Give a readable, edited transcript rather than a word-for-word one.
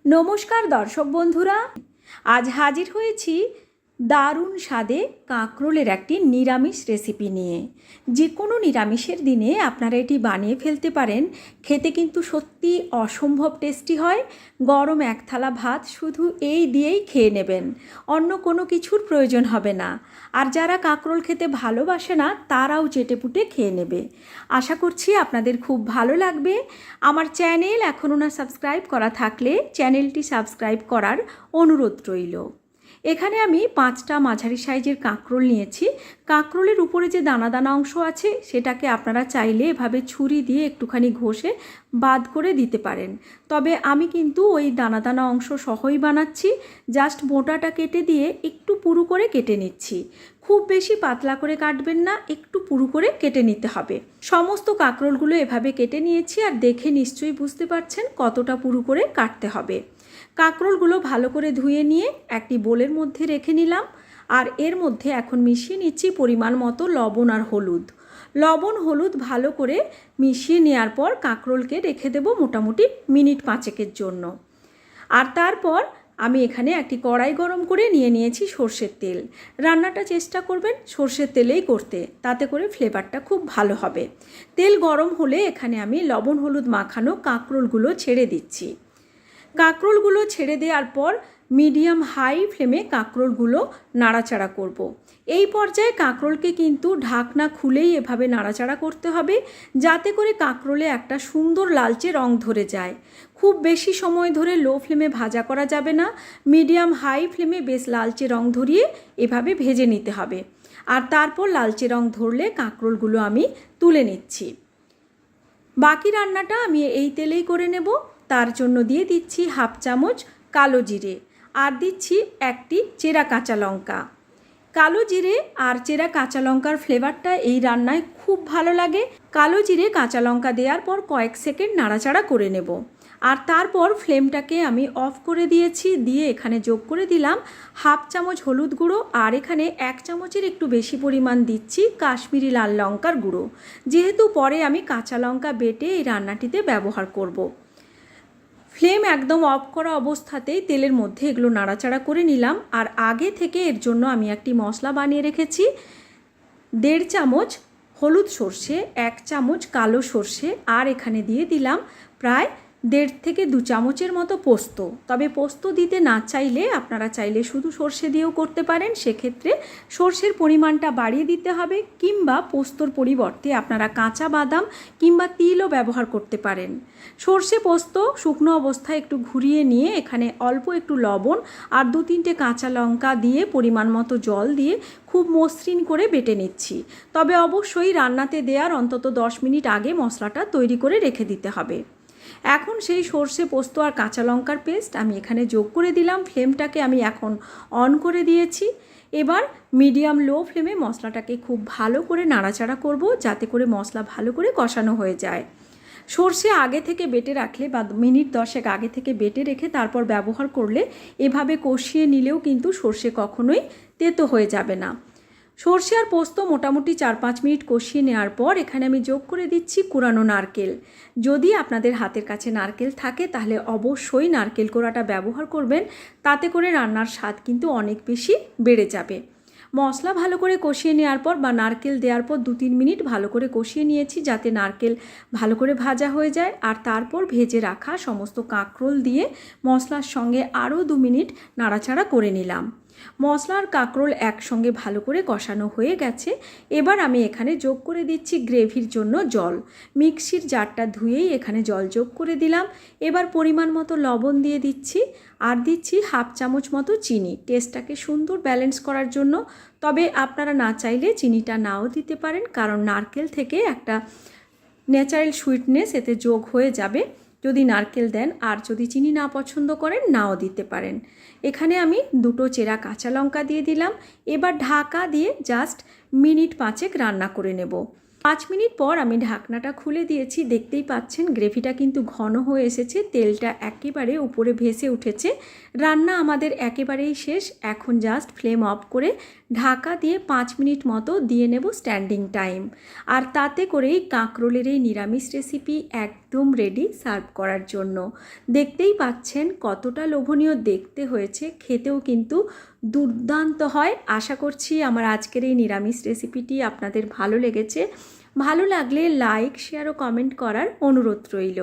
নমস্কার দর্শক বন্ধুরা, আজ হাজির হয়েছি দারুণ স্বাদে কাঁকরোলের একটি নিরামিষ রেসিপি নিয়ে। যে কোনো নিরামিষের দিনে আপনারা এটি বানিয়ে ফেলতে পারেন। খেতে কিন্তু সত্যি অসম্ভব টেস্টি হয়। গরম এক থালা ভাত শুধু এই দিয়েই খেয়ে নেবেন, অন্য কোনো কিছুর প্রয়োজন হবে না। আর যারা কাঁকরোল খেতে ভালোবাসে না তারাও চেটেপুটে খেয়ে নেবে। আশা করছি আপনাদের খুব ভালো লাগবে। আমার চ্যানেল এখনও না সাবস্ক্রাইব করা থাকলে চ্যানেলটি সাবস্ক্রাইব করার অনুরোধ রইল। এখানে আমি 5টা মাঝারি সাইজের কাঁকরোল নিয়েছি। কাঁকরোলের উপরে যে দানা দানা অংশ আছে সেটাকে আপনারা চাইলে এভাবে ছুরি দিয়ে একটুখানি ঘষে বাদ করে দিতে পারেন। তবে আমি কিন্তু ওই দানা দানা অংশ সহই বানাচ্ছি। জাস্ট মোটাটা কেটে দিয়ে একটু পুরু করে কেটে নিচ্ছি। খুব বেশি পাতলা করে কাটবেন না, একটু পুরু করে কেটে নিতে হবে। সমস্ত কাঁকরোলগুলো এভাবে কেটে নিয়েছি, আর দেখে নিশ্চয়ই বুঝতে পারছেন কতটা পুরু করে কাটতে হবে। কাঁকরোলগুলো ভালো করে ধুয়ে নিয়ে একটি বোলের মধ্যে রেখে নিলাম। আর এর মধ্যে এখন মিশিয়ে নিচ্ছি পরিমাণ মতো লবণ আর হলুদ। লবণ হলুদ ভালো করে মিশিয়ে নেওয়ার পর কাঁকরোলকে রেখে দেব মোটামুটি মিনিট 5 জন্য। আর তারপর আমি এখানে একটি কড়াই গরম করে নিয়েছি সর্ষের তেল। রান্নাটা চেষ্টা করবেন সর্ষের তেলেই করতে, তাতে করে ফ্লেভারটা খুব ভালো হবে। তেল গরম হলে এখানে আমি লবণ হলুদ মাখানো কাঁকরোলগুলো ছেড়ে দিচ্ছি। কাঁকরোলগুলো ছেড়ে দেওয়ার পর মিডিয়াম হাই ফ্লেমে কাঁকরোলগুলো নাড়াচাড়া করব। এই পর্যায়ে কাঁকরোলকে কিন্তু ঢাকনা খুলেই এভাবে নাড়াচাড়া করতে হবে, যাতে করে কাঁকরোলে একটা সুন্দর লালচে রং ধরে যায়। খুব বেশি সময় ধরে লো ফ্লেমে ভাজা করা যাবে না, মিডিয়াম হাই ফ্লেমে বেশ লালচে রং ধরিয়ে এভাবে ভেজে নিতে হবে। আর তারপর লালচে রং ধরলে কাঁকরোলগুলো আমি তুলে নিচ্ছি। বাকি রান্নাটা আমি এই তেলেই করে নেব। তার জন্য দিয়ে দিচ্ছি হাফ চামচ কালো জিরে, আর দিচ্ছি একটি চেরা কাঁচা লঙ্কা। কালো জিরে আর চেরা কাঁচা লঙ্কার ফ্লেভারটা এই রান্নায় খুব ভালো লাগে। কালো জিরে কাঁচা লঙ্কা দেওয়ার পর কয়েক সেকেন্ড নাড়াচাড়া করে নেব। আর তারপর ফ্লেমটাকে আমি অফ করে দিয়েছি, দিয়ে এখানে যোগ করে দিলাম হাফ চামচ হলুদ গুঁড়ো, আর এখানে 1 চামচের একটু বেশি পরিমাণ দিচ্ছি কাশ্মীরি লাল লঙ্কার গুঁড়ো, যেহেতু পরে আমি কাঁচা লঙ্কা বেটে এই রান্নাটিতে ব্যবহার করব। ফ্লেম একদম অফ করা অবস্থাতেই তেলের মধ্যে এগুলো নাড়াচাড়া করে নিলাম। আর আগে থেকে এর জন্য আমি একটি মশলা বানিয়ে রেখেছি। 1.5 চামচ হলুদ সর্ষে, 1 চামচ কালো সর্ষে, আর এখানে দিয়ে দিলাম প্রায় 1.5 থেকে 2 চামচের মতো পোস্ত। তবে পোস্ত দিতে না চাইলে আপনারা চাইলে শুধু সর্ষে দিয়েও করতে পারেন, সেক্ষেত্রে সর্ষের পরিমাণটা বাড়িয়ে দিতে হবে, কিংবা পোস্তর পরিবর্তে আপনারা কাঁচা বাদাম কিংবা তিলও ব্যবহার করতে পারেন। সর্ষে পোস্ত শুকনো অবস্থায় একটু ঘুরিয়ে নিয়ে এখানে অল্প একটু লবণ আর 2-3টে কাঁচা লঙ্কা দিয়ে পরিমাণ মতো জল দিয়ে খুব মসৃণ করে বেটে নিচ্ছি। তবে অবশ্যই রান্নাতে দেওয়ার অন্তত 10 মিনিট আগে মশলাটা তৈরি করে রেখে দিতে হবে। এখন সেই সর্ষে পোস্ত আর কাঁচা লঙ্কার পেস্ট আমি এখানে যোগ করে দিলাম। ফ্লেমটাকে আমি এখন অন করে দিয়েছি। এবার মিডিয়াম লো ফ্লেমে মশলাটাকে খুব ভালো করে নাড়াচাড়া করব, যাতে করে মশলা ভালো করে কষানো হয়ে যায়। সর্ষে আগে থেকে বেটে রাখলে বা মিনিট 10 আগে থেকে বেটে রেখে তারপর ব্যবহার করলে এভাবে কষিয়ে নিলেও কিন্তু সর্ষে কখনোই তেতো হয়ে যাবে না। সর্ষে আর পোস্ত মোটামুটি 4-5 মিনিট কষিয়ে নেওয়ার পর এখানে আমি যোগ করে দিচ্ছি কুড়ানো নারকেল। যদি আপনাদের হাতের কাছে নারকেল থাকে তাহলে অবশ্যই নারকেল কোড়াটা ব্যবহার করবেন, তাতে করে রান্নার স্বাদ কিন্তু অনেক বেশি বেড়ে যাবে। মশলা ভালো করে কষিয়ে নেওয়ার পর বা নারকেল দেওয়ার পর 2-3 মিনিট ভালো করে কষিয়ে নিয়েছি, যাতে নারকেল ভালো করে ভাজা হয়ে যায়। আর তারপর ভেজে রাখা সমস্ত কাঁকরোল দিয়ে মশলার সঙ্গে আরও 2 মিনিট নাড়াচাড়া করে নিলাম। মশলা আর কাঁকরোল একসঙ্গে ভালো করে কষানো হয়ে গেছে। এবার আমি এখানে যোগ করে দিচ্ছি গ্রেভির জন্য জল। মিক্সির জারটা ধুয়েই এখানে জল যোগ করে দিলাম। এবার পরিমাণ মতো লবণ দিয়ে দিচ্ছি, আর দিচ্ছি হাফ চামচ মতো চিনি, টেস্টটাকে সুন্দর ব্যালেন্স করার জন্য। তবে আপনারা না চাইলে চিনিটা নাও দিতে পারেন, কারণ নারকেল থেকে একটা ন্যাচারাল সুইটনেস এতে যোগ হয়ে যাবে যদি নারকেল দেন। আর যদি চিনি না পছন্দ করেন নাও দিতে পারেন। এখানে আমি 2টো চেরা কাঁচা লঙ্কা দিয়ে দিলাম। এবার ঢাকা দিয়ে জাস্ট মিনিট 5 রান্না করে নেব। 5 মিনিট পর আমি ঢাকনাটা খুলে দিয়েছি। দেখতেই পাচ্ছেন গ্রেভিটা কিন্তু ঘন হয়ে এসেছে, তেলটা একেবারে উপরে ভেসে উঠেছে। রান্না আমাদের একেবারেই শেষ। এখন জাস্ট ফ্লেম অফ করে ঢাকা দিয়ে 5 মিনিট মতো দিয়ে নেব স্ট্যান্ডিং টাইম। আর তাতে করেই কাঁকরোলের এই নিরামিষ রেসিপি একদম রেডি সার্ভ করার জন্য। দেখতেই পাচ্ছেন কতটা লোভনীয় দেখতে হয়েছে, খেতেও কিন্তু দুর্দান্ত হয়। আশা করছি আমার আজকের এই নিরামিষ রেসিপিটি আপনাদের ভালো লেগেছে। ভালো লাগলে লাইক, শেয়ার ও কমেন্ট করার অনুরোধ রইল।